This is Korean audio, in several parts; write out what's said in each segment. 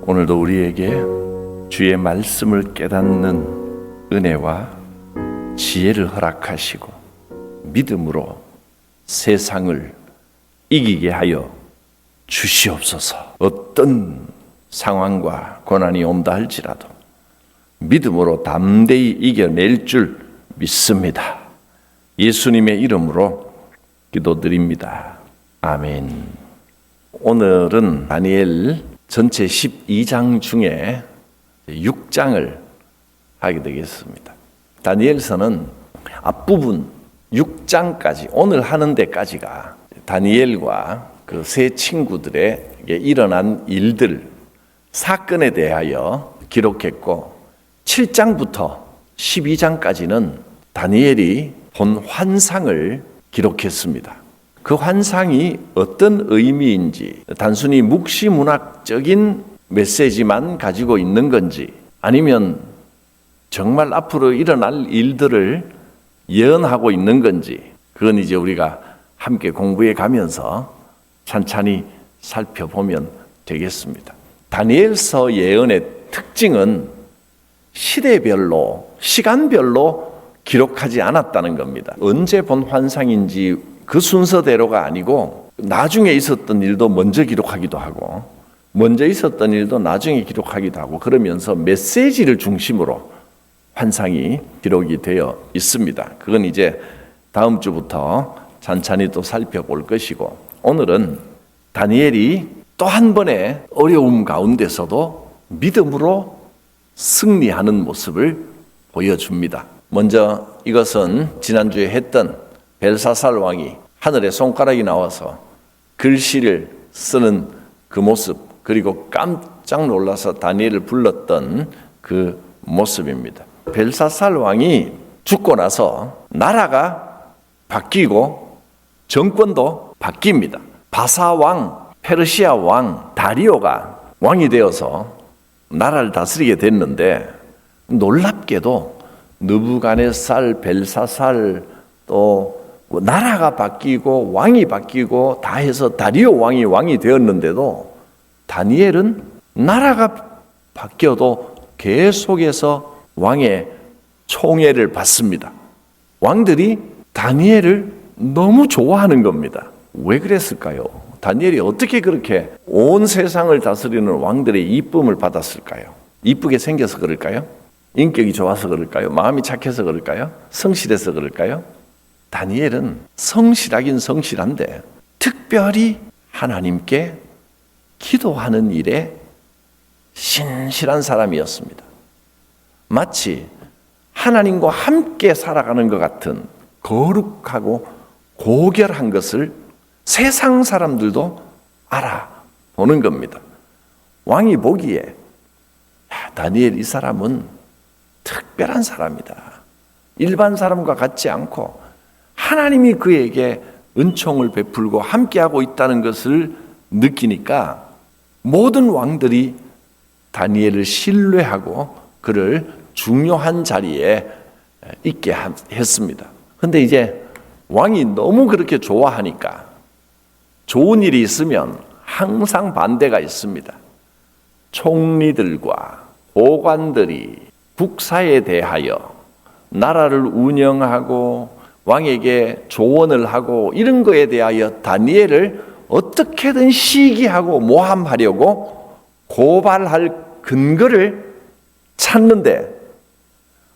오늘도 우리에게 주의 말씀을 깨닫는 은혜와 지혜를 허락하시고 믿음으로 세상을 이기게 하여 주시옵소서. 어떤 상황과 고난이 온다 할지라도 믿음으로 담대히 이겨낼 줄 믿습니다. 예수님의 이름으로 기도드립니다. 아멘. 오늘은 다니엘 전체 12장 중에 6장을 하게 되겠습니다. 다니엘서는 앞부분 6장까지, 오늘 하는 데까지가 다니엘과 그 세 친구들에게 일어난 일들, 사건에 대하여 기록했고, 7장부터 12장까지는 다니엘이 본 환상을 기록했습니다. 그 환상이 어떤 의미인지, 단순히 묵시문학적인 메시지만 가지고 있는 건지, 아니면 정말 앞으로 일어날 일들을 예언하고 있는 건지, 그건 이제 우리가 함께 공부해 가면서 찬찬히 살펴보면 되겠습니다. 다니엘서 예언의 특징은 시대별로, 시간별로 기록하지 않았다는 겁니다. 언제 본 환상인지 그 순서대로가 아니고 나중에 있었던 일도 먼저 기록하기도 하고 먼저 있었던 일도 나중에 기록하기도 하고, 그러면서 메시지를 중심으로 환상이 기록이 되어 있습니다. 그건 이제 다음 주부터 찬찬히 또 살펴볼 것이고, 오늘은 다니엘이 또 한 번의 어려움 가운데서도 믿음으로 승리하는 모습을 보여줍니다. 먼저 이것은 지난주에 했던 벨사살 왕이 하늘에 손가락이 나와서 글씨를 쓰는 그 모습, 그리고 깜짝 놀라서 다니엘을 불렀던 그 모습입니다. 벨사살 왕이 죽고 나서 나라가 바뀌고 정권도 바뀝니다. 바사 왕, 페르시아 왕 다리오가 왕이 되어서 나라를 다스리게 됐는데, 놀랍게도 느부갓네살, 벨사살, 또 나라가 바뀌고 왕이 바뀌고 다 해서 다리오 왕이 되었는데도 다니엘은 나라가 바뀌어도 계속해서 왕의 총애를 받습니다. 왕들이 다니엘을 너무 좋아하는 겁니다. 왜 그랬을까요? 다니엘이 어떻게 그렇게 온 세상을 다스리는 왕들의 이쁨을 받았을까요? 이쁘게 생겨서 그럴까요? 인격이 좋아서 그럴까요? 마음이 착해서 그럴까요? 성실해서 그럴까요? 다니엘은 성실하긴 성실한데 특별히 하나님께 기도하는 일에 신실한 사람이었습니다. 마치 하나님과 함께 살아가는 것 같은 거룩하고 고결한 것을 세상 사람들도 알아보는 겁니다. 왕이 보기에 다니엘 이 사람은 특별한 사람이다. 일반 사람과 같지 않고 하나님이 그에게 은총을 베풀고 함께하고 있다는 것을 느끼니까 모든 왕들이 다니엘을 신뢰하고 그를 중요한 자리에 있게 했습니다. 그런데 이제 왕이 너무 그렇게 좋아하니까 좋은 일이 있으면 항상 반대가 있습니다. 총리들과 고관들이 국사에 대하여 나라를 운영하고 왕에게 조언을 하고 이런 거에 대하여 다니엘을 어떻게든 시기하고 모함하려고 고발할 근거를 찾는데,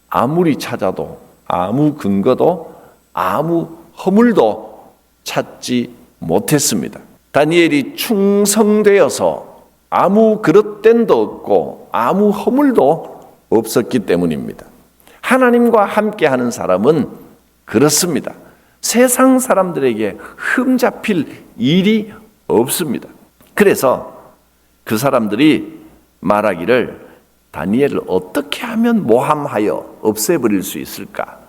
아무리 찾아도 아무 근거도 아무 허물도 찾지 못했습니다. 다니엘이 충성되어서 아무 그릇됨도 없고 아무 허물도 없었기 때문입니다. 하나님과 함께하는 사람은 그렇습니다. 세상 사람들에게 흠잡힐 일이 없습니다. 그래서 그 사람들이 말하기를, 다니엘을 어떻게 하면 모함하여 없애버릴 수 있을까?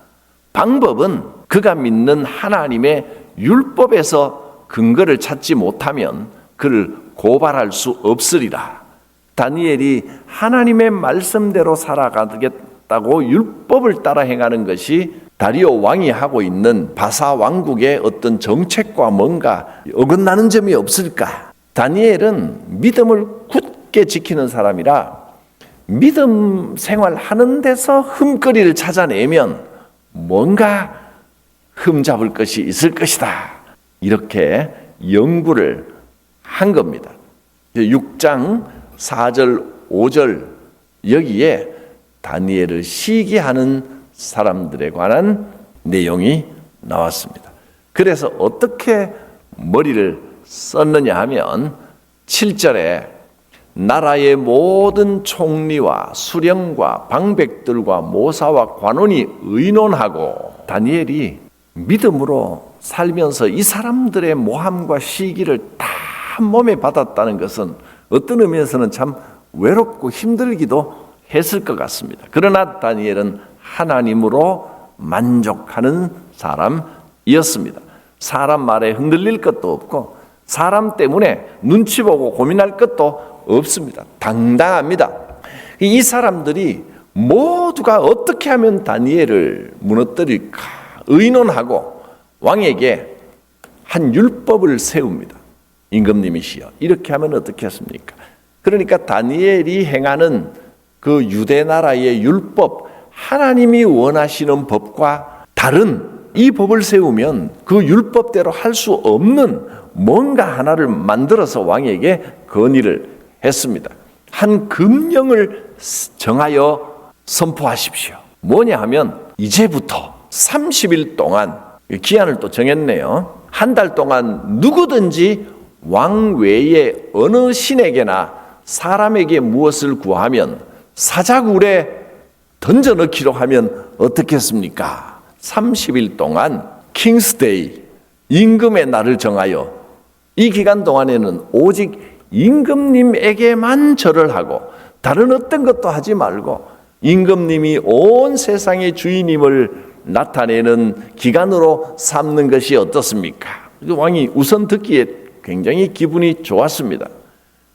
방법은 그가 믿는 하나님의 율법에서 근거를 찾지 못하면 그를 고발할 수 없으리라. 다니엘이 하나님의 말씀대로 살아가겠다고 율법을 따라 행하는 것이 다리오 왕이 하고 있는 바사 왕국의 어떤 정책과 뭔가 어긋나는 점이 없을까? 다니엘은 믿음을 굳게 굳게 지키는 사람이라 믿음 생활하는 데서 흠거리를 찾아내면 뭔가 흠잡을 것이 있을 것이다. 이렇게 연구를 한 겁니다. 6장 4절 5절 여기에 다니엘을 시기하는 사람들에 관한 내용이 나왔습니다. 그래서 어떻게 머리를 썼느냐 하면 7절에 나라의 모든 총리와 수령과 방백들과 모사와 관원이 의논하고 다니엘이 믿음으로 살면서 이 사람들의 모함과 시기를 다 몸에 받았다는 것은 어떤 의미에서는 참 외롭고 힘들기도 했을 것 같습니다. 그러나 다니엘은 하나님으로 만족하는 사람이었습니다. 사람 말에 흔들릴 것도 없고 사람 때문에 눈치 보고 고민할 것도 없습니다. 당당합니다. 이 사람들이 모두가 어떻게 하면 다니엘을 무너뜨릴까 의논하고 왕에게 한 율법을 세웁니다. 임금님이시여 이렇게 하면 어떻겠습니까? 그러니까 다니엘이 행하는 그 유대 나라의 율법, 하나님이 원하시는 법과 다른 이 법을 세우면 그 율법대로 할 수 없는 뭔가 하나를 만들어서 왕에게 건의를 했습니다. 한 금령을 정하여 선포하십시오. 뭐냐 하면 이제부터 30일 동안 기한을 또 정했네요. 한 달 동안 누구든지 왕 외에 어느 신에게나 사람에게 무엇을 구하면 사자굴에 던져 넣기로 하면 어떻겠습니까? 30일 동안 킹스데이, 임금의 날을 정하여 이 기간 동안에는 오직 임금님에게만 절을 하고 다른 어떤 것도 하지 말고 임금님이 온 세상의 주인임을 나타내는 기간으로 삼는 것이 어떻습니까? 왕이 우선 듣기에 굉장히 기분이 좋았습니다.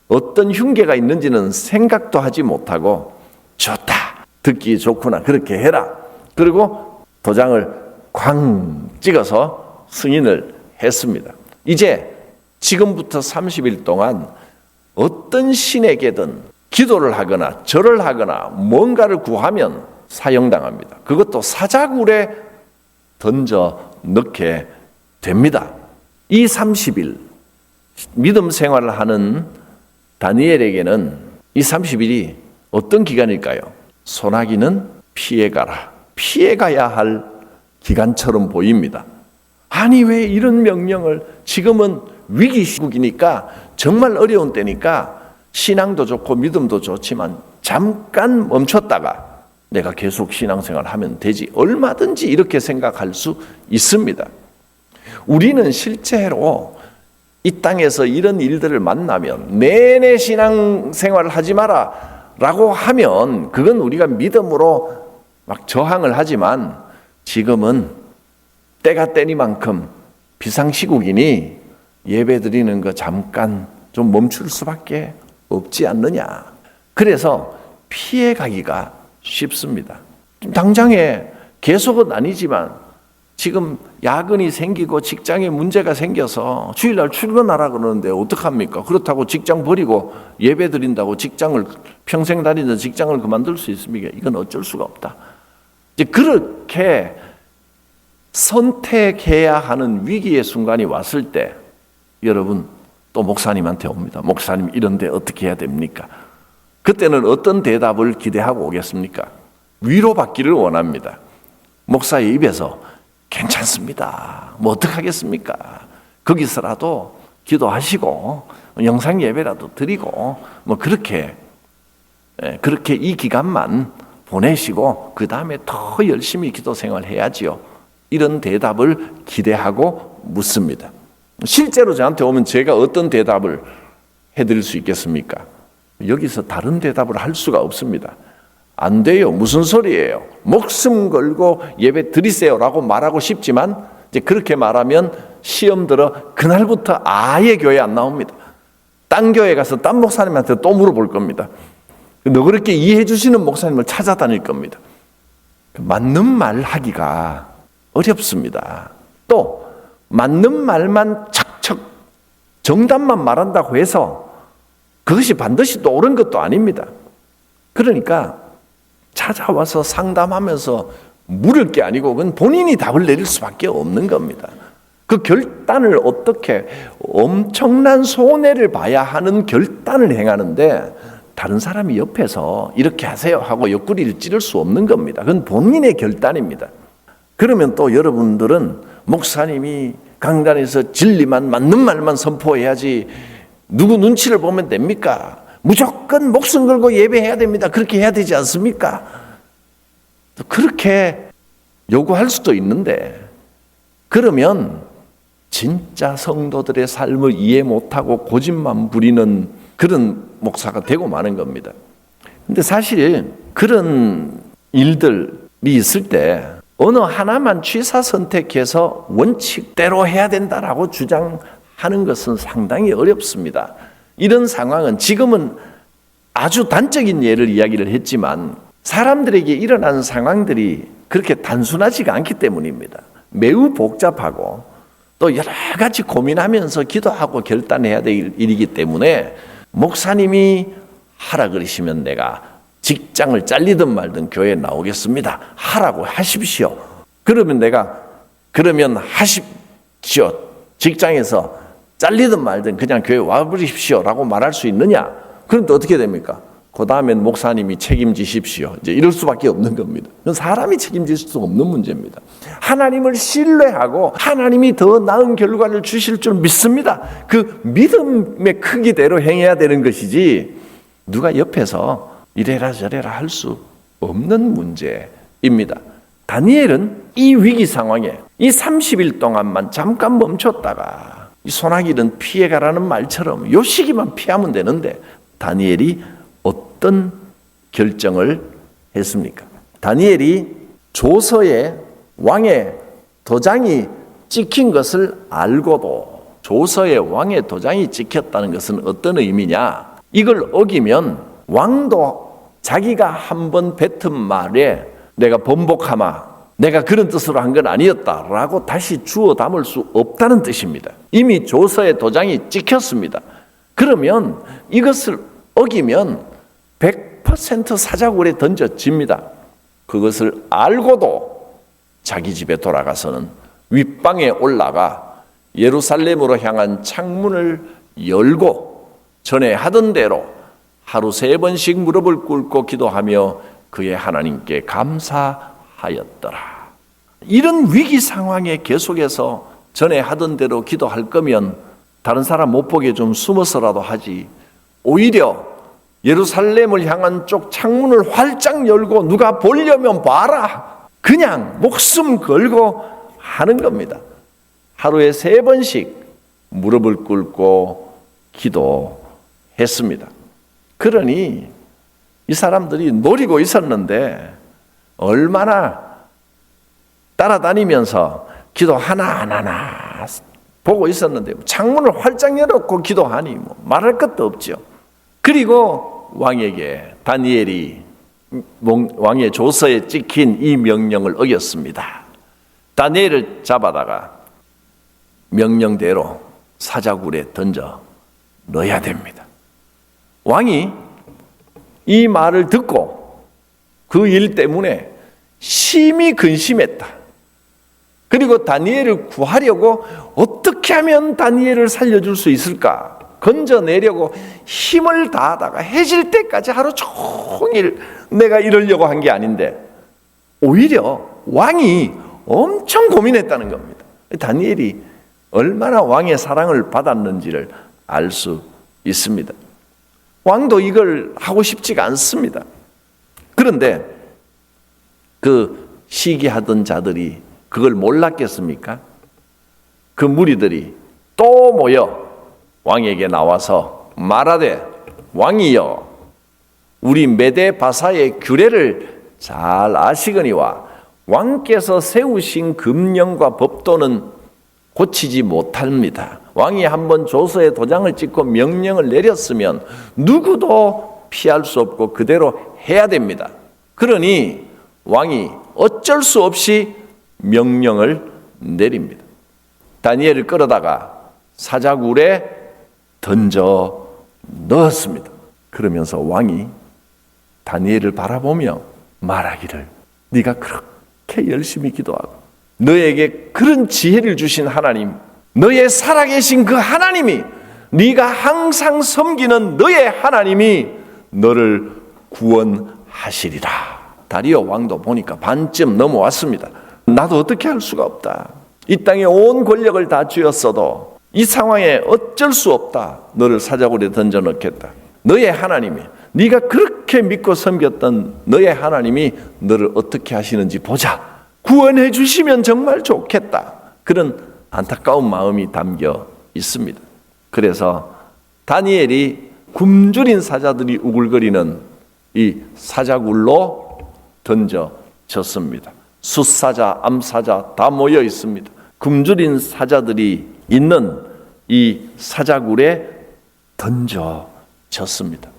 어떤 흉계가 있는지는 생각도 하지 못하고 좋다, 듣기 좋구나, 그렇게 해라. 그리고 도장을 쾅 찍어서 승인을 했습니다. 이제 지금부터 30일 동안 어떤 신에게든 기도를 하거나 절을 하거나 뭔가를 구하면 사형당합니다. 그것도 사자굴에 던져 넣게 됩니다. 이 30일 믿음 생활을 하는 다니엘에게는 이 30일이 어떤 기간일까요? 소나기는 피해가라. 피해가야 할 기간처럼 보입니다. 아니 왜 이런 명령을, 지금은 위기 시국이니까 정말 어려운 때니까 신앙도 좋고 믿음도 좋지만 잠깐 멈췄다가 내가 계속 신앙생활 하면 되지, 얼마든지 이렇게 생각할 수 있습니다. 우리는 실제로 이 땅에서 이런 일들을 만나면 내내 신앙생활을 하지 마라 라고 하면 그건 우리가 믿음으로 막 저항을 하지만 지금은 때가 때니만큼 비상시국이니 예배 드리는 거 잠깐 좀 멈출 수밖에 없지 않느냐. 그래서 피해가기가 쉽습니다. 당장에 계속은 아니지만 지금 야근이 생기고 직장에 문제가 생겨서 주일날 출근하라 그러는데 어떡합니까? 그렇다고 직장 버리고 예배 드린다고 직장을 평생 다니던 직장을 그만둘 수 있습니까? 이건 어쩔 수가 없다. 이제 그렇게 선택해야 하는 위기의 순간이 왔을 때 여러분 또 목사님한테 옵니다. 목사님 이런데 어떻게 해야 됩니까? 그때는 어떤 대답을 기대하고 오겠습니까? 위로받기를 원합니다. 목사의 입에서 괜찮습니다. 뭐 어떡하겠습니까? 거기서라도 기도하시고 영상 예배라도 드리고 뭐 그렇게 이 기간만 보내시고 그 다음에 더 열심히 기도 생활해야지요. 이런 대답을 기대하고 묻습니다. 실제로 저한테 오면 제가 어떤 대답을 해드릴 수 있겠습니까? 여기서 다른 대답을 할 수가 없습니다. 안 돼요. 무슨 소리예요? 목숨 걸고 예배 드리세요라고 말하고 싶지만 이제 그렇게 말하면 시험 들어 그날부터 아예 교회 안 나옵니다. 딴 교회 가서 딴 목사님한테 또 물어볼 겁니다. 너 그렇게 이해해 주시는 목사님을 찾아다닐 겁니다. 맞는 말 하기가 어렵습니다. 또 맞는 말만 척척 정답만 말한다고 해서 그것이 반드시 또 옳은 것도 아닙니다. 그러니까 찾아와서 상담하면서 물을 게 아니고 그건 본인이 답을 내릴 수밖에 없는 겁니다. 그 결단을 어떻게 엄청난 손해를 봐야 하는 결단을 행하는데 다른 사람이 옆에서 이렇게 하세요 하고 옆구리를 찌를 수 없는 겁니다. 그건 본인의 결단입니다. 그러면 또 여러분들은 목사님이 강단에서 진리만 맞는 말만 선포해야지 누구 눈치를 보면 됩니까? 무조건 목숨 걸고 예배해야 됩니다. 그렇게 해야 되지 않습니까? 그렇게 요구할 수도 있는데 그러면 진짜 성도들의 삶을 이해 못하고 고집만 부리는 그런 목사가 되고 마는 겁니다. 근데 사실 그런 일들이 있을 때 어느 하나만 취사 선택해서 원칙대로 해야 된다라고 주장하는 것은 상당히 어렵습니다. 이런 상황은 지금은 아주 단적인 예를 이야기를 했지만 사람들에게 일어나는 상황들이 그렇게 단순하지가 않기 때문입니다. 매우 복잡하고 또 여러 가지 고민하면서 기도하고 결단해야 될 일이기 때문에 목사님이 하라 그러시면 내가 직장을 잘리든 말든 교회에 나오겠습니다. 하라고 하십시오. 그러면 하십시오. 직장에서 잘리든 말든 그냥 교회 와버리십시오 라고 말할 수 있느냐? 그럼 또 어떻게 됩니까? 그 다음엔 목사님이 책임지십시오. 이제 이럴 수밖에 없는 겁니다. 그건 사람이 책임질 수 없는 문제입니다. 하나님을 신뢰하고 하나님이 더 나은 결과를 주실 줄 믿습니다. 그 믿음의 크기대로 행해야 되는 것이지 누가 옆에서 이래라 저래라 할 수 없는 문제입니다. 다니엘은 이 위기 상황에 이 30일 동안만 잠깐 멈췄다가 이 소나기는 피해가라는 말처럼 요 시기만 피하면 되는데 다니엘이 어떤 결정을 했습니까? 다니엘이 조서에 왕의 도장이 찍힌 것을 알고도 조서에 왕의 도장이 찍혔다는 것은 어떤 의미냐? 이걸 어기면 왕도 자기가 한번 뱉은 말에 내가 번복하마 내가 그런 뜻으로 한 건 아니었다라고 다시 주워 담을 수 없다는 뜻입니다. 이미 조서에 도장이 찍혔습니다. 그러면 이것을 어기면 100% 사자굴에 던져집니다. 그것을 알고도 자기 집에 돌아가서는 윗방에 올라가 예루살렘으로 향한 창문을 열고 전에 하던 대로 하루 3번씩 무릎을 꿇고 기도하며 그의 하나님께 감사하였더라. 이런 위기 상황에 계속해서 전에 하던 대로 기도할 거면 다른 사람 못 보게 좀 숨어서라도 하지. 오히려 예루살렘을 향한 쪽 창문을 활짝 열고 누가 보려면 봐라. 그냥 목숨 걸고 하는 겁니다. 하루에 3번씩 무릎을 꿇고 기도했습니다. 그러니 이 사람들이 노리고 있었는데 얼마나 따라다니면서 기도 하나 안 하나 보고 있었는데 창문을 활짝 열어놓고 기도하니 뭐 말할 것도 없죠. 그리고 왕에게 다니엘이 왕의 조서에 찍힌 이 명령을 어겼습니다. 다니엘을 잡아다가 명령대로 사자굴에 던져 넣어야 됩니다. 왕이 이 말을 듣고 그 일 때문에 심히 근심했다. 그리고 다니엘을 구하려고 어떻게 하면 다니엘을 살려줄 수 있을까? 건져내려고 힘을 다하다가 해질 때까지 하루 종일 내가 이러려고 한 게 아닌데 오히려 왕이 엄청 고민했다는 겁니다. 다니엘이 얼마나 왕의 사랑을 받았는지를 알 수 있습니다. 왕도 이걸 하고 싶지가 않습니다. 그런데 그 시기하던 자들이 그걸 몰랐겠습니까? 그 무리들이 또 모여 왕에게 나와서 말하되 왕이여 우리 메대 바사의 규례를 잘 아시거니와 왕께서 세우신 금령과 법도는 고치지 못합니다. 왕이 한번 조서에 도장을 찍고 명령을 내렸으면 누구도 피할 수 없고 그대로 해야 됩니다. 그러니 왕이 어쩔 수 없이 명령을 내립니다. 다니엘을 끌어다가 사자굴에 던져 넣었습니다. 그러면서 왕이 다니엘을 바라보며 말하기를, 네가 그렇게 열심히 기도하고 너에게 그런 지혜를 주신 하나님, 너의 살아계신 그 하나님이, 네가 항상 섬기는 너의 하나님이 너를 구원하시리라. 다리오 왕도 보니까 반쯤 넘어왔습니다. 나도 어떻게 할 수가 없다. 이 땅에 온 권력을 다 쥐었어도 이 상황에 어쩔 수 없다. 너를 사자굴에 던져 넣겠다. 너의 하나님이, 네가 그렇게 믿고 섬겼던 너의 하나님이 너를 어떻게 하시는지 보자. 구원해 주시면 정말 좋겠다. 그런 안타까운 마음이 담겨 있습니다. 그래서 다니엘이 굶주린 사자들이 우글거리는 이 사자굴로 던져졌습니다. 숫사자, 암사자 다 모여 있습니다. 굶주린 사자들이 있는 이 사자굴에 던져졌습니다.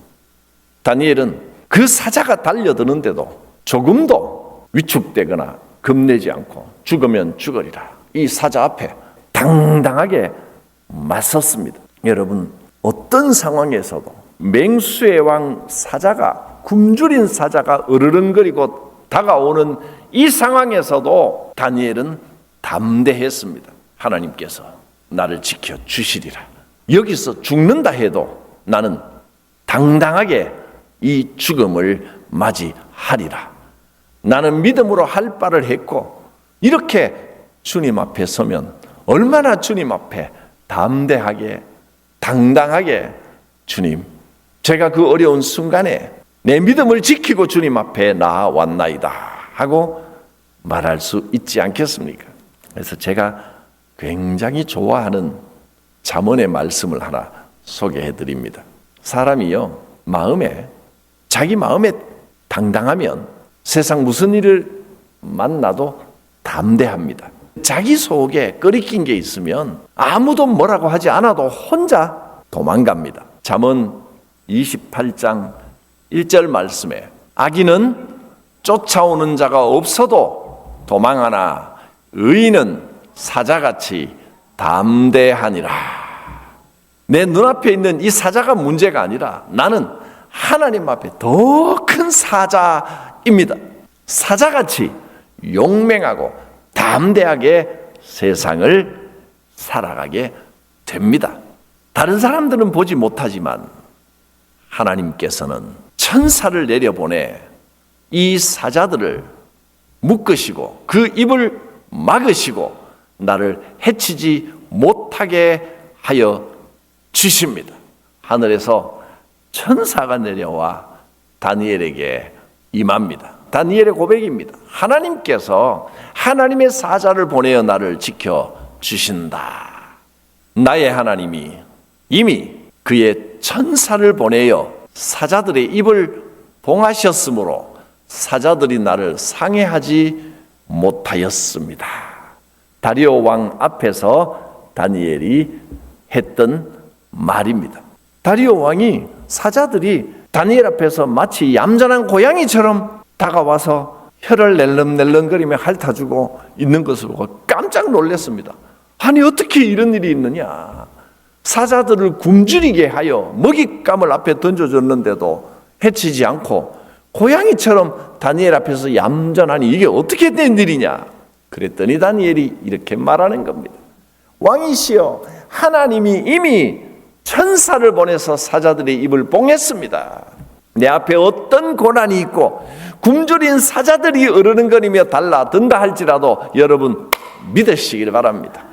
다니엘은 그 사자가 달려드는데도 조금도 위축되거나 겁내지 않고 죽으면 죽으리라, 이 사자 앞에 당당하게 맞섰습니다. 여러분, 어떤 상황에서도 맹수의 왕 사자가, 굶주린 사자가 으르렁거리고 다가오는 이 상황에서도 다니엘은 담대했습니다. 하나님께서 나를 지켜주시리라. 여기서 죽는다 해도 나는 당당하게 이 죽음을 맞이하리라. 나는 믿음으로 할 바를 했고, 이렇게 주님 앞에 서면 얼마나 주님 앞에 담대하게 당당하게, 주님, 제가 그 어려운 순간에 내 믿음을 지키고 주님 앞에 나아왔나이다 하고 말할 수 있지 않겠습니까? 그래서 제가 굉장히 좋아하는 잠언의 말씀을 하나 소개해 드립니다. 사람이요, 자기 마음에 당당하면 세상 무슨 일을 만나도 담대합니다. 자기 속에 끓이낀 게 있으면 아무도 뭐라고 하지 않아도 혼자 도망갑니다. 잠언 28장 1절 말씀에, 악인은 쫓아오는 자가 없어도 도망하나 의인은 사자같이 담대하니라. 내 눈앞에 있는 이 사자가 문제가 아니라 나는 하나님 앞에 더 큰 사자입니다. 사자같이 용맹하고 담대하게 세상을 살아가게 됩니다. 다른 사람들은 보지 못하지만 하나님께서는 천사를 내려보내 이 사자들을 묶으시고 그 입을 막으시고 나를 해치지 못하게 하여 주십니다. 하늘에서 천사가 내려와 다니엘에게 임합니다. 다니엘의 고백입니다. 하나님께서 하나님의 사자를 보내어 나를 지켜주신다. 나의 하나님이 이미 그의 천사를 보내어 사자들의 입을 봉하셨으므로 사자들이 나를 상해하지 못하였습니다. 다리오 왕 앞에서 다니엘이 했던 말입니다. 다리오 왕이 사자들이 다니엘 앞에서 마치 얌전한 고양이처럼 다가와서 혀를 낼름낼름거리며 핥아주고 있는 것을 보고 깜짝 놀랐습니다. 아니, 어떻게 이런 일이 있느냐. 사자들을 굶주리게 하여 먹잇감을 앞에 던져줬는데도 해치지 않고 고양이처럼 다니엘 앞에서 얌전하니 이게 어떻게 된 일이냐. 그랬더니 다니엘이 이렇게 말하는 겁니다. 왕이시여, 하나님이 이미 천사를 보내서 사자들의 입을 봉했습니다. 내 앞에 어떤 고난이 있고 굶주린 사자들이 으르렁거리며 달라든다 할지라도 여러분 믿으시길 바랍니다.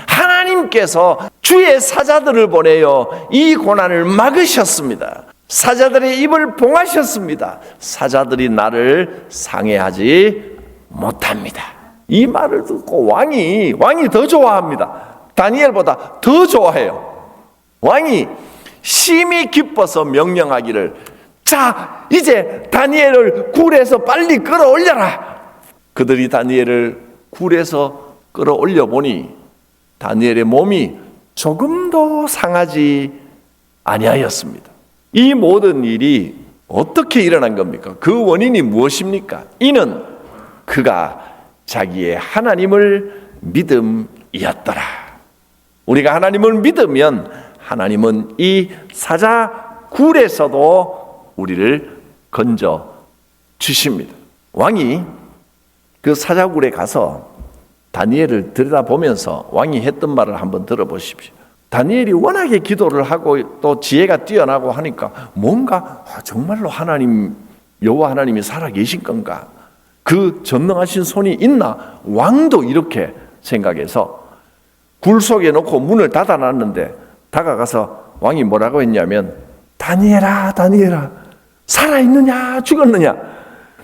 하나님께서 주의 사자들을 보내어 이 고난을 막으셨습니다. 사자들의 입을 봉하셨습니다. 사자들이 나를 상해하지 못합니다. 이 말을 듣고 왕이 더 좋아합니다. 다니엘보다 더 좋아해요. 왕이 심히 기뻐서 명령하기를, 자, 이제 다니엘을 굴에서 빨리 끌어올려라. 그들이 다니엘을 굴에서 끌어올려 보니 다니엘의 몸이 조금도 상하지 아니하였습니다. 이 모든 일이 어떻게 일어난 겁니까? 그 원인이 무엇입니까? 이는 그가 자기의 하나님을 믿음이었더라. 우리가 하나님을 믿으면 하나님은 이 사자 굴에서도 우리를 건져 주십니다. 왕이 그 사자굴에 가서 다니엘을 들여다보면서 왕이 했던 말을 한번 들어보십시오. 다니엘이 워낙에 기도를 하고 또 지혜가 뛰어나고 하니까 뭔가 정말로 여호와 하나님이 살아계신 건가? 그 전능하신 손이 있나? 왕도 이렇게 생각해서 굴 속에 놓고 문을 닫아놨는데 다가가서 왕이 뭐라고 했냐면, 다니엘아, 다니엘아, 살아있느냐 죽었느냐?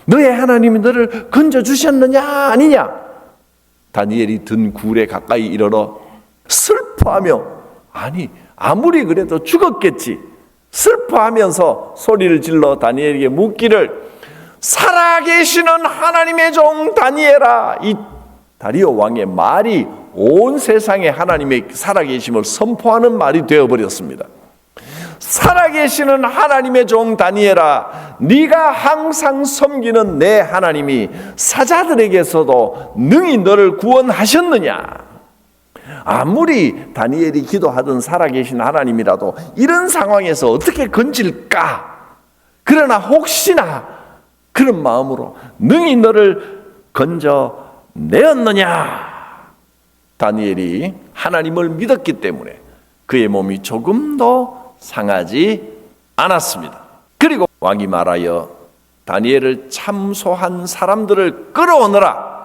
너의 하나님이 너를 건져주셨느냐 아니냐? 다니엘이 든 굴에 가까이 이르러 슬퍼하며, 아니 아무리 그래도 죽었겠지, 슬퍼하면서 소리를 질러 다니엘에게 묻기를, 살아계시는 하나님의 종 다니엘아. 이 다리오 왕의 말이 온 세상에 하나님의 살아계심을 선포하는 말이 되어버렸습니다. 살아계시는 하나님의 종 다니엘아, 네가 항상 섬기는 내 하나님이 사자들에게서도 능히 너를 구원하셨느냐? 아무리 다니엘이 기도하던 살아계신 하나님이라도 이런 상황에서 어떻게 건질까? 그러나 혹시나 그런 마음으로 능히 너를 건져내었느냐? 다니엘이 하나님을 믿었기 때문에 그의 몸이 조금도 상하지 않았습니다. 그리고 왕이 말하여 다니엘을 참소한 사람들을 끌어오너라.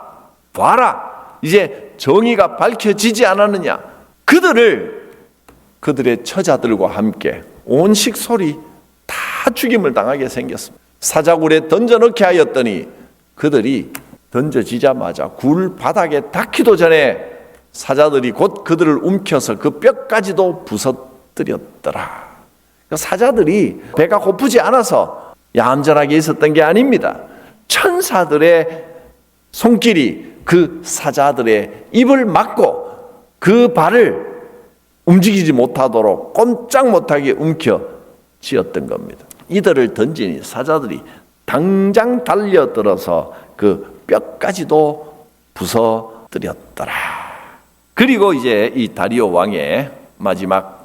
봐라, 이제 정의가 밝혀지지 않았느냐? 그들의 처자들과 함께 온 식솔이 다 죽임을 당하게 생겼습니다. 사자굴에 던져넣게 하였더니 그들이 던져지자마자 굴 바닥에 닿기도 전에 사자들이 곧 그들을 움켜서 그 뼈까지도 부서뜨렸더라. 사자들이 배가 고프지 않아서 얌전하게 있었던 게 아닙니다. 천사들의 손길이 그 사자들의 입을 막고 그 발을 움직이지 못하도록 꼼짝 못하게 움켜쥐었던 겁니다. 이들을 던지니 사자들이 당장 달려들어서 그 뼈까지도 부서뜨렸더라. 그리고 이제 이 다리오 왕의 마지막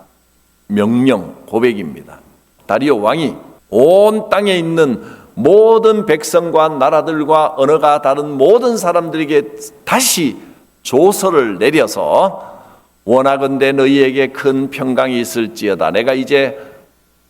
명령 고백입니다. 다리오 왕이 온 땅에 있는 모든 백성과 나라들과 언어가 다른 모든 사람들에게 다시 조서를 내려서, 원하건대 너희에게 큰 평강이 있을지어다. 내가 이제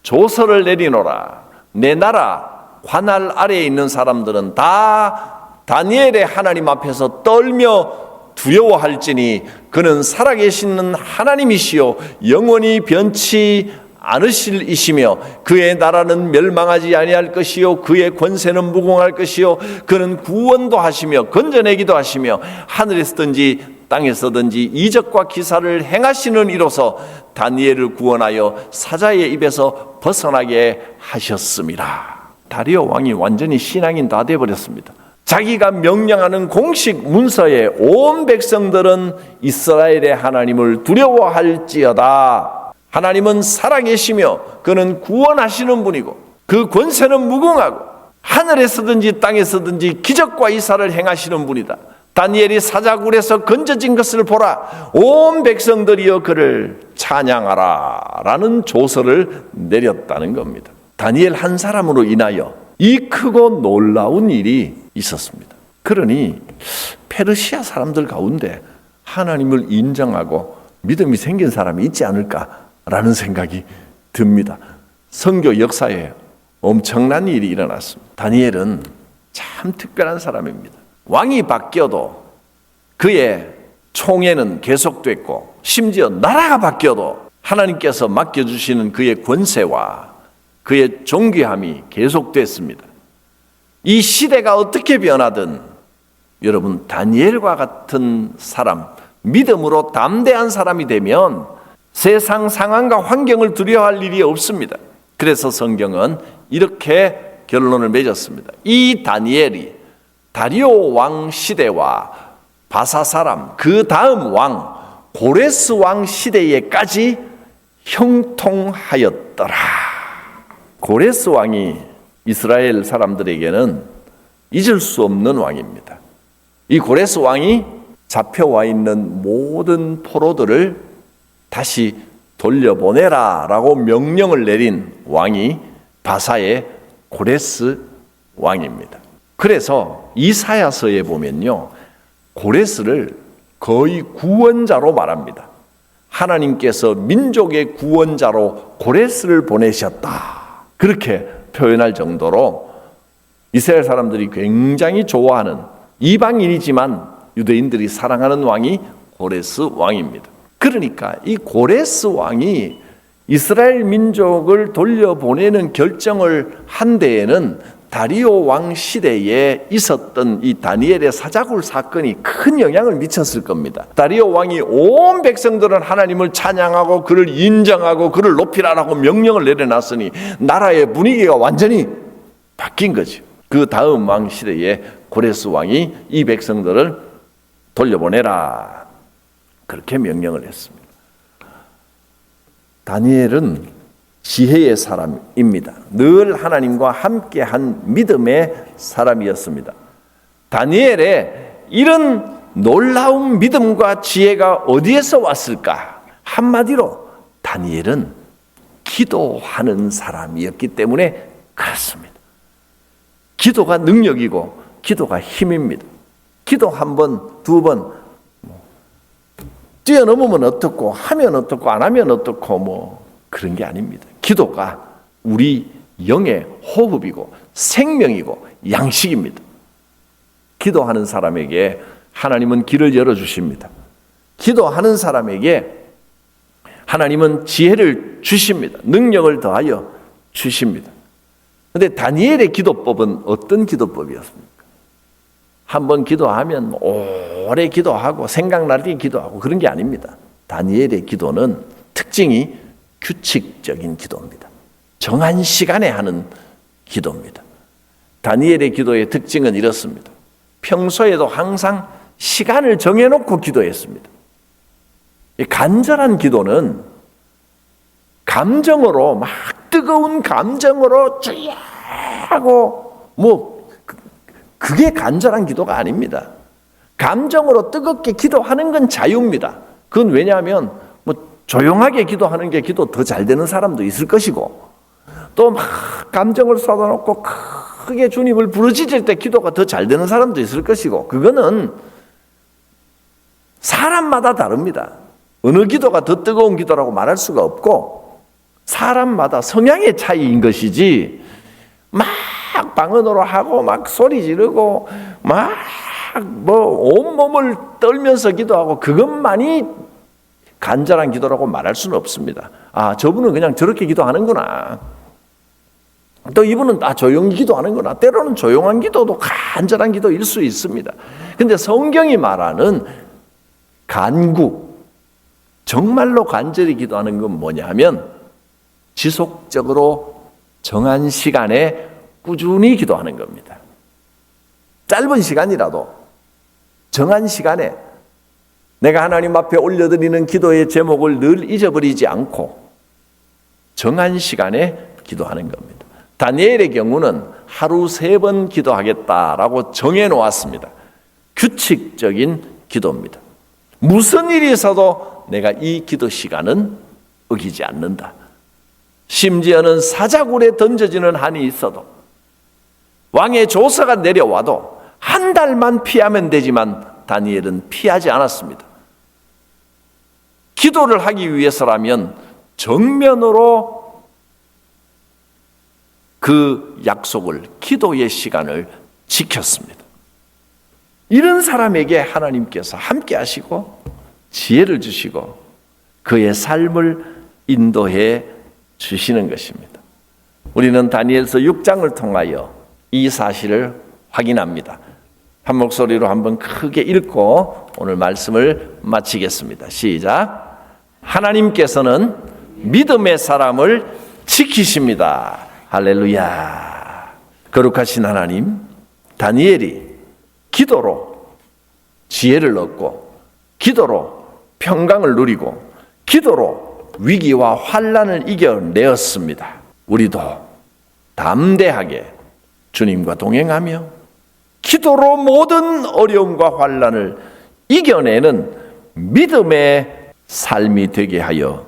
조서를 내리노라. 내 나라 관할 아래에 있는 사람들은 다 다니엘의 하나님 앞에서 떨며 두려워할지니 그는 살아계시는 하나님이시요 영원히 변치 않으실 이시며 그의 나라는 멸망하지 아니할 것이요 그의 권세는 무궁할 것이요 그는 구원도 하시며 건져내기도 하시며 하늘에서든지 땅에서든지 이적과 기사를 행하시는 이로서 다니엘을 구원하여 사자의 입에서 벗어나게 하셨습니다. 다리오 왕이 완전히 신앙인 다 되어버렸습니다. 자기가 명령하는 공식 문서에 온 백성들은 이스라엘의 하나님을 두려워할지어다. 하나님은 살아계시며 그는 구원하시는 분이고 그 권세는 무궁하고 하늘에서든지 땅에서든지 기적과 이사를 행하시는 분이다. 다니엘이 사자굴에서 건져진 것을 보라. 온 백성들이여 그를 찬양하라 라는 조서를 내렸다는 겁니다. 다니엘 한 사람으로 인하여 이 크고 놀라운 일이 있었습니다. 그러니 페르시아 사람들 가운데 하나님을 인정하고 믿음이 생긴 사람이 있지 않을까라는 생각이 듭니다. 선교 역사에 엄청난 일이 일어났습니다. 다니엘은 참 특별한 사람입니다. 왕이 바뀌어도 그의 총애는 계속됐고 심지어 나라가 바뀌어도 하나님께서 맡겨주시는 그의 권세와 그의 존귀함이 계속됐습니다. 이 시대가 어떻게 변하든 여러분 다니엘과 같은 사람, 믿음으로 담대한 사람이 되면 세상 상황과 환경을 두려워할 일이 없습니다. 그래서 성경은 이렇게 결론을 맺었습니다. 이 다니엘이 다리오 왕 시대와 바사 사람 그 다음 왕 고레스 왕 시대에까지 형통하였더라. 고레스 왕이 이스라엘 사람들에게는 잊을 수 없는 왕입니다. 이 고레스 왕이 잡혀와 있는 모든 포로들을 다시 돌려보내라 라고 명령을 내린 왕이 바사의 고레스 왕입니다. 그래서 이사야서에 보면요, 고레스를 거의 구원자로 말합니다. 하나님께서 민족의 구원자로 고레스를 보내셨다, 그렇게 표현할 정도로 이스라엘 사람들이 굉장히 좋아하는, 이방인이지만 유대인들이 사랑하는 왕이 고레스 왕입니다. 그러니까 이 고레스 왕이 이스라엘 민족을 돌려보내는 결정을 한 데에는 다리오 왕 시대에 있었던 이 다니엘의 사자굴 사건이 큰 영향을 미쳤을 겁니다. 다리오 왕이 온 백성들은 하나님을 찬양하고 그를 인정하고 그를 높이라라고 명령을 내려놨으니 나라의 분위기가 완전히 바뀐 거죠. 그 다음 왕 시대에 고레스 왕이 이 백성들을 돌려보내라, 그렇게 명령을 했습니다. 다니엘은 지혜의 사람입니다. 늘 하나님과 함께한 믿음의 사람이었습니다. 다니엘의 이런 놀라운 믿음과 지혜가 어디에서 왔을까? 한마디로 다니엘은 기도하는 사람이었기 때문에 그렇습니다. 기도가 능력이고 기도가 힘입니다. 기도 한 번, 두 번 뛰어넘으면 어떻고 하면 어떻고 안 하면 어떻고 그런 게 아닙니다. 기도가 우리 영의 호흡이고 생명이고 양식입니다. 기도하는 사람에게 하나님은 길을 열어주십니다. 기도하는 사람에게 하나님은 지혜를 주십니다. 능력을 더하여 주십니다. 그런데 다니엘의 기도법은 어떤 기도법이었습니까? 한번 기도하면 오래 기도하고 생각날 때 기도하고 그런 게 아닙니다. 다니엘의 기도는 특징이 규칙적인 기도입니다. 정한 시간에 하는 기도입니다. 다니엘의 기도의 특징은 이렇습니다. 평소에도 항상 시간을 정해놓고 기도했습니다. 간절한 기도는 감정으로 막 뜨거운 감정으로 쫙하고 그게 간절한 기도가 아닙니다. 감정으로 뜨겁게 기도하는 건 자유입니다. 그건 왜냐하면 조용하게 기도하는 게 기도 더 잘 되는 사람도 있을 것이고, 또 막 감정을 쏟아놓고 크게 주님을 부르짖을 때 기도가 더 잘 되는 사람도 있을 것이고, 그거는 사람마다 다릅니다. 어느 기도가 더 뜨거운 기도라고 말할 수가 없고 사람마다 성향의 차이인 것이지, 막 방언으로 하고 막 소리 지르고 막 온몸을 떨면서 기도하고 그것만이 간절한 기도라고 말할 수는 없습니다. 아, 저분은 그냥 저렇게 기도하는구나. 또 이분은 조용히 기도하는구나. 때로는 조용한 기도도 간절한 기도일 수 있습니다. 그런데 성경이 말하는 간구, 정말로 간절히 기도하는 건 뭐냐면 지속적으로 정한 시간에 꾸준히 기도하는 겁니다. 짧은 시간이라도 정한 시간에 내가 하나님 앞에 올려드리는 기도의 제목을 늘 잊어버리지 않고 정한 시간에 기도하는 겁니다. 다니엘의 경우는 하루 3번 기도하겠다라고 정해놓았습니다. 규칙적인 기도입니다. 무슨 일이 있어도 내가 이 기도 시간은 어기지 않는다. 심지어는 사자굴에 던져지는 한이 있어도, 왕의 조서가 내려와도 한 달만 피하면 되지만 다니엘은 피하지 않았습니다. 기도를 하기 위해서라면 정면으로 그 약속을, 기도의 시간을 지켰습니다. 이런 사람에게 하나님께서 함께 하시고 지혜를 주시고 그의 삶을 인도해 주시는 것입니다. 우리는 다니엘서 6장을 통하여 이 사실을 확인합니다. 한 목소리로 한번 크게 읽고 오늘 말씀을 마치겠습니다. 시작. 하나님께서는 믿음의 사람을 지키십니다. 할렐루야. 거룩하신 하나님, 다니엘이 기도로 지혜를 얻고 기도로 평강을 누리고 기도로 위기와 환난을 이겨내었습니다. 우리도 담대하게 주님과 동행하며 기도로 모든 어려움과 환난을 이겨내는 믿음의 삶이 되게 하여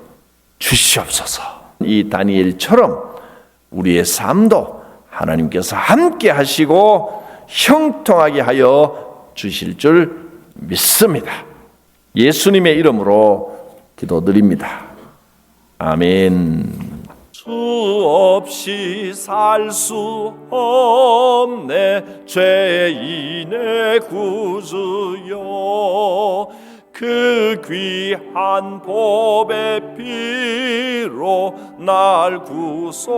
주시옵소서. 이 다니엘처럼 우리의 삶도 하나님께서 함께 하시고 형통하게 하여 주실 줄 믿습니다. 예수님의 이름으로 기도드립니다. 아멘. 주 없이 살 수 없네 죄인의 구주여, 그 귀한 보배 피로 날 구속하소서.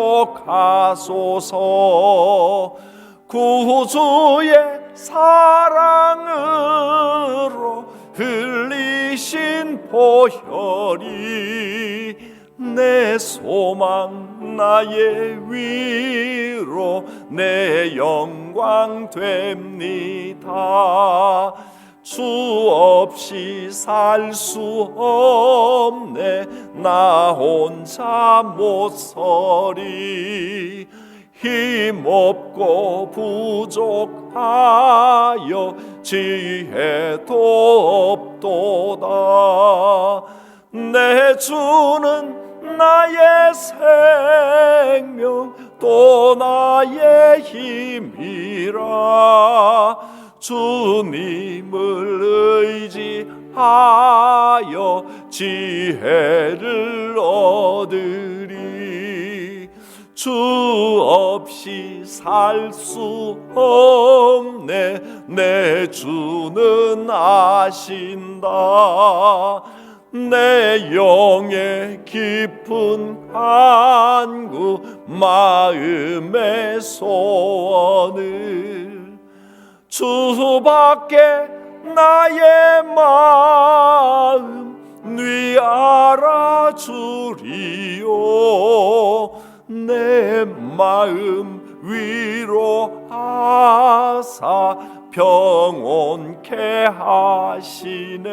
구주의 사랑으로 흘리신 보혈이 내 소망 나의 위로 내 영광 됩니다. 주 없이 살 수 없네 나 혼자 못 서리. 힘없고 부족하여 지혜도 없도다. 내 주는 나의 생명 또 나의 힘이라. 주님을 의지하여 지혜를 얻으리. 주 없이 살 수 없네 내 주는 아신다. 내 영의 깊은 간구 마음의 소원을 주밖에 나의 마음 네 알아주리오. 내 마음 위로하사 평온케 하시네.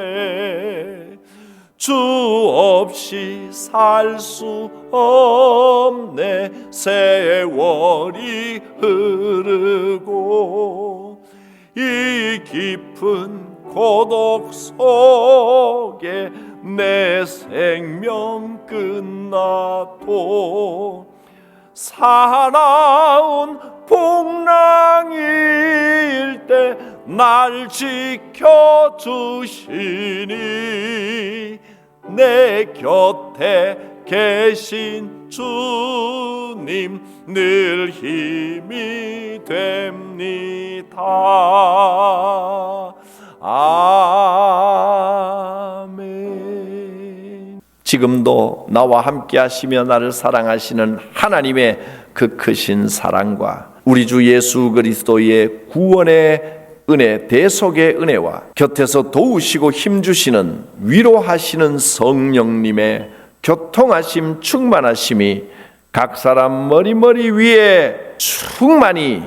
주 없이 살 수 없네 세월이 흐르고 이 깊은 고독 속에 내 생명 끝나도 사나운 풍랑일 때 날 지켜주시니 내 곁에 계신 주님 늘 힘이 됩니다. 아멘. 지금도 나와 함께 하시며 나를 사랑하시는 하나님의 그 크신 사랑과 우리 주 예수 그리스도의 구원의 은혜, 대속의 은혜와 곁에서 도우시고 힘주시는 위로하시는 성령님의 교통하심 충만하심이 각 사람 머리 위에 충만히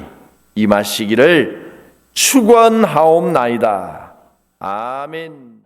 임하시기를 축원하옵나이다. 아멘.